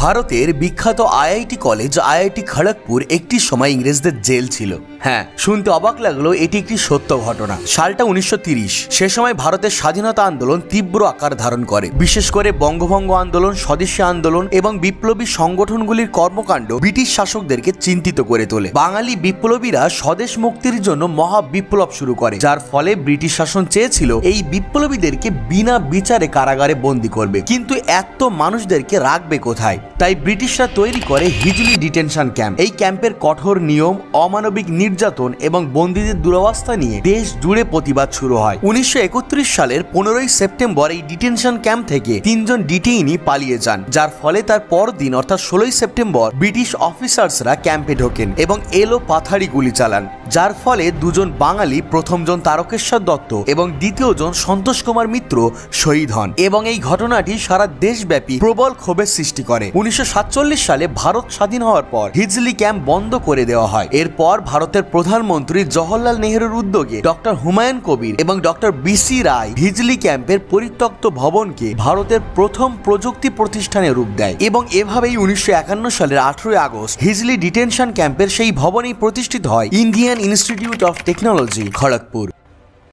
ভারতের বিখ্যাত IIT college IIT Kharagpur একটি সময় ইংরেজদের জেল ছিল। হ্যাঁ, শুনতে অবাক লাগলো, এটি একটি সত্য ঘটনা। সালটা 1930। সে সময় ভারতের স্বাধীনতা আন্দোলন তীব্র আকার ধারণ করে। বিশেষ করে বঙ্গভঙ্গ আন্দোলন, স্বদেশী আন্দোলন এবং বিপ্লবী সংগঠনগুলির কর্মকাণ্ড ব্রিটিশ শাসকদেরকে চিন্তিত করে তোলে। বাঙালি বিপ্লবীরা স্বদেশ মুক্তির জন্য মহা বিপ্লব শুরু করে, যার ফলে ব্রিটিশ শাসন চেয়েছিল এই বিপ্লবীদেরকে বিনা বিচারে কারাগারে বন্দী করবে। কিন্তু এত মানুষদেরকে রাখবে কোথায়? তাই ব্রিটিশরা তৈরি করে হিজলি ডিটেনশন ক্যাম্প। এই ক্যাম্পের কঠোর নিয়ম, অমানবিক নির্যাতন এবং বন্দীদের দুরবস্থা নিয়ে দেশ জুড়ে প্রতিবাদ শুরু হয়। 1931 সালের 15ই সেপ্টেম্বর এই ডিটেনশন ক্যাম্প থেকে 3 জন ডিটেইনি পালিয়ে যান, যার ফলে তার পরদিন অর্থাৎ 16ই সেপ্টেম্বর ব্রিটিশ অফিসার্সরা ক্যাম্পে ঢোকেন এবং এলো পাথাড়ি গুলি চালান, যার ফলে দুজন বাঙালি, প্রথম জন তারকেশ্বর দত্ত এবং দ্বিতীয় জন সন্তোষ কুমার মিত্র শহীদ হন। এবং এই ঘটনাটি সারা দেশব্যাপী প্রবল ক্ষোভের সৃষ্টি করে। 1947 সালে ভারত স্বাধীন হওয়ার পর হিজলি ক্যাম্প বন্ধ করে দেওয়া হয়। এরপর ভারতের প্রধানমন্ত্রী জওহরলাল নেহরুর উদ্যোগে ডক্টর হুমায়ুন কবির এবং ডক্টর বিসি রায় হিজলি ক্যাম্পের পরিত্যক্ত ভবনকে ভারতের প্রথম প্রযুক্তি প্রতিষ্ঠানে রূপ দেয়। এবং এভাবেই 1951 সালের 18 আগস্ট হিজলি ডিটেনশন ক্যাম্পের সেই ভবনেই প্রতিষ্ঠিত হয় Indian institute of technology Kharagpur.